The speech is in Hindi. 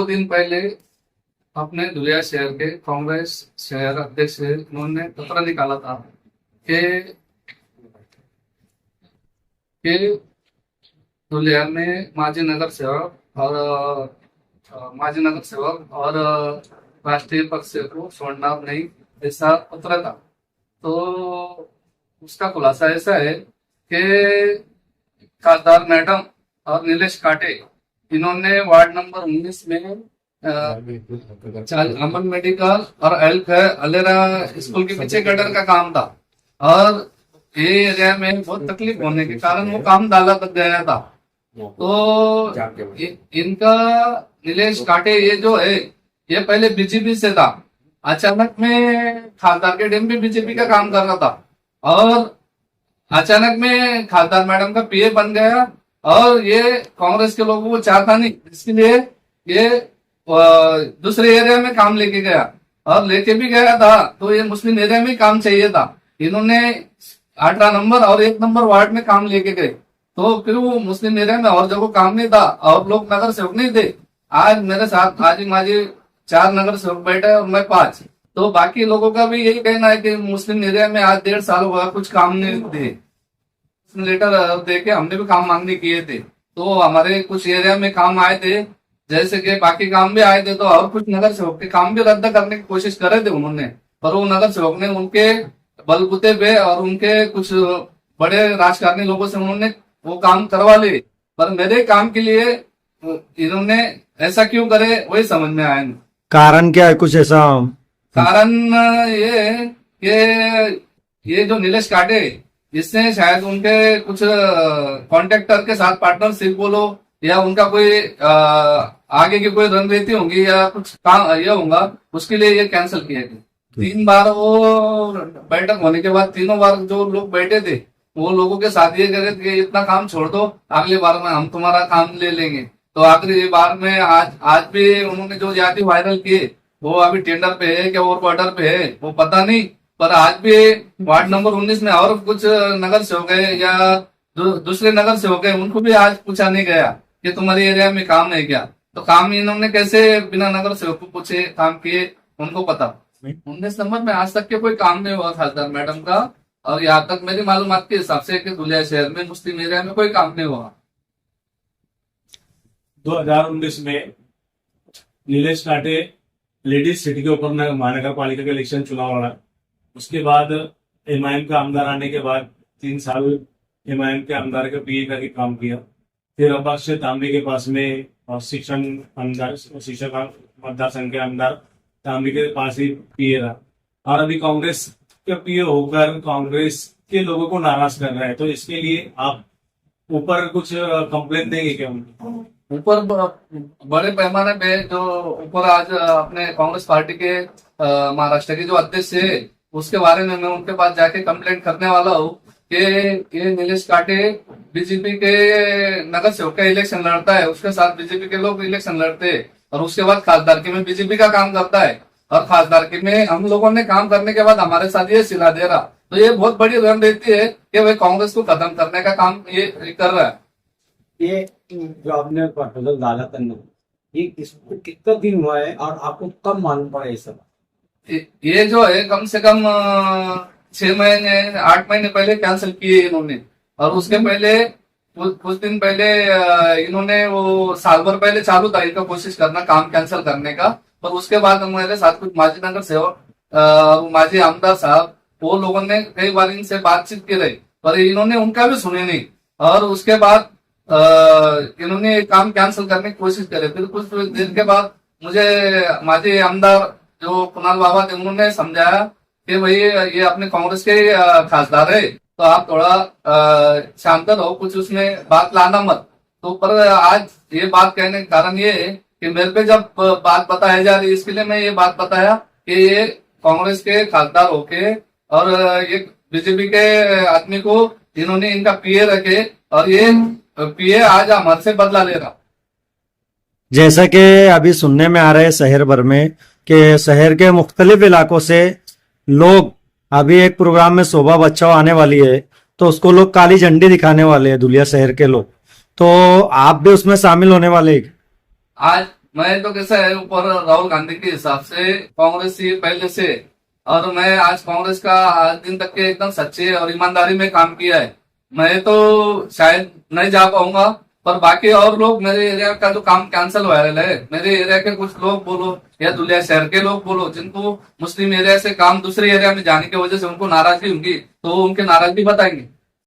2 दिन पहले अपने धुलिया शहर के कांग्रेस शहर अध्यक्ष से उन्होंने पत्र निकाला था कि धुलिया में माजी नगर सेवक और राष्ट्रीय पक्ष को छोड़ना नहीं, ऐसा पत्र था। तो उसका खुलासा ऐसा है कि खासदार मैडम और नीलेश काटे इन्होंने वार्ड नंबर 19 में अमन मेडिकल और अलेरा स्कूल के पीछे गटर का काम था और ये एरिया में बहुत तकलीफ होने के कारण वो काम डाला तक गया था। तो इनका नीलेश काटे ये जो है ये पहले बीजेपी से था, अचानक में खासदार के डेम भी बीजेपी का काम कर रहा था और अचानक में खासदार मैडम का पीए बन गया और ये कांग्रेस के लोगों को चाहता नहीं, इसके लिए ये दूसरे एरिया में काम लेके गया और लेके भी गया था तो ये मुस्लिम एरिया में काम चाहिए था। इन्होंने 18 नंबर और 1 नंबर वार्ड में काम लेके गए तो फिर वो मुस्लिम एरिया में और जगह काम नहीं था और लोग नगर सेवक नहीं थे। आज मेरे साथ आज माझे 4 नगर सेवक बैठे और मैं 5, तो बाकी लोगों का भी यही कहना है कि मुस्लिम एरिया में आज 1.5 साल हुआ कुछ काम नहीं थे, लेटर दे के हमने भी काम मांगने किए थे तो हमारे कुछ एरिया में काम आए थे, जैसे कि बाकी काम भी आए थे तो और कुछ नगर सेवक के काम भी रद्द करने की कोशिश करे थे उन्होंने, पर वो नगर सेवक ने उनके बलबूते पे और उनके कुछ बड़े राजकारणी लोगों से उन्होंने वो काम करवा ले, पर मेरे काम के लिए इन्होंने ऐसा क्यों करे वही समझ में आया नहीं। कारण क्या है कुछ ऐसा? कारण ये कि ये जो नीलेश काटे इसने शायद उनके कुछ कॉन्ट्रैक्टर के साथ पार्टनरशिप बोलो या उनका कोई आगे की कोई रणनीति होंगी या कुछ काम ये होगा, उसके लिए ये कैंसिल किया गया। 3 बार वो बैठक होने के बाद 3 बार जो लोग बैठे थे वो लोगों के साथ ये कह रहे थे कि इतना काम छोड़ दो, अगली बार में हम तुम्हारा काम ले लेंगे। तो आखिरी बार में आज भी उन्होंने जो जाति वायरल किए वो अभी टेंडर पे है क्या और ऑर्डर पे है वो पता नहीं, पर आज भी वार्ड नंबर 19 में और कुछ नगर सेवक है या दूसरे नगर सेवक है उनको भी आज पूछा नहीं गया कि तुम्हारे एरिया में काम है क्या, तो काम इन्होंने कैसे बिना नगर सेवक को पूछे काम किए उनको पता। 19 नंबर में आज तक के कोई काम नहीं हुआ खासदार मैडम का और यहाँ तक मेरी मालूमात के हिसाब से कि धुलिया शहर में मुस्लिम एरिया में कोई काम नहीं हुआ। 2019 में नीलेश काटे लेडीज सिटी के ऊपर महानगर पालिका का इलेक्शन चुनाव लड़ा, उसके बाद एमआईएम का आमदार आने के बाद 3 साल एमआईएम के आमदार का पीए करके काम किया, फिर अब्बास तांबे के पास में शिक्षक मतदार संघ के आमदार तांबे के पास ही पीए रहा और अभी कांग्रेस का पीए होकर कांग्रेस के लोगों को नाराज कर रहा है, तो इसके लिए आप ऊपर कुछ कंप्लेन देंगे क्या? ऊपर बड़े पैमाने पे जो ऊपर आज अपने कांग्रेस पार्टी के महाराष्ट्र के जो अध्यक्ष है उसके बारे में मैं उनके पास जाके कंप्लेंट करने वाला हूँ कि ये नीलेश काटे बीजेपी के नगर सेवक का इलेक्शन लड़ता है, उसके साथ बीजेपी के लोग इलेक्शन लड़ते हैं और उसके बाद खासदारकी में बीजेपी का काम करता है और खासदारकी में हम लोगों ने काम करने के बाद हमारे साथ ये सिला दे रहा, तो ये बहुत बड़ी रणनीति है कि वह कांग्रेस को खत्म करने का काम ये कर रहा है। ये जो आपने प्रपोजल डाला था ये कितना दिन हुआ है और आपको कब मालूम पड़ा ये सब? ये जो है कम से कम 6 महीने 8 महीने पहले कैंसिल किए इन्होंने और उसके पहले कुछ दिन पहले इन्होंने वो साल भर पहले चालू था इनका कोशिश करना काम कैंसिल करने का, पर उसके बाद मेरे साथ कुछ माजी नगर सेवक माजी आमदार साहब वो लोगों ने कई बार इनसे बातचीत की रही पर इन्होंने उनका भी सुने नहीं और उसके बाद इन्होंने काम कैंसिल करने की कोशिश करी। फिर कुछ दिन के बाद मुझे माजी आमदार जो कुणाल बाबा थे उन्होंने समझाया कि भाई ये अपने कांग्रेस के खासदार है तो आप थोड़ा शांत रहो, कुछ उसमें बात लाना मत। तो पर आज ये बात कहने का कारण ये है कि मेरे पे जब बात बताई जा रही इसके लिए मैं ये बात बताया कि ये कांग्रेस के खासदार होके और ये बीजेपी के आदमी को इन्होंने इनका पीए रखे और ये पीए आज हमारे से बदला ले रहा। जैसा कि अभी सुनने में आ रहा है शहर भर में कि शहर के मुख्तलिफ इलाकों से लोग अभी एक प्रोग्राम में शोभा बचाओ आने वाली है तो उसको लोग काली झंडी दिखाने वाले हैं धुलिया शहर के लोग, तो आप भी उसमें शामिल होने वाले हैं? आज मैं तो कैसा है ऊपर राहुल गांधी के हिसाब से कांग्रेस ही पहले से, और मैं आज कांग्रेस का आज दिन तक के एकदम सच्चे और ईमानदारी में काम किया है। मैं तो शायद नहीं जा पाऊंगा, पर बाकी और लोग मेरे एरिया का जो काम कैंसिल हुआ है, मेरे एरिया के कुछ लोग बोलो या दुलिया शहर के लोग बोलो, जिनको मुस्लिम एरिया से काम दूसरे एरिया में जाने की वजह से उनको नाराजगी होगी, तो वो उनकी नाराजगी बताएंगे।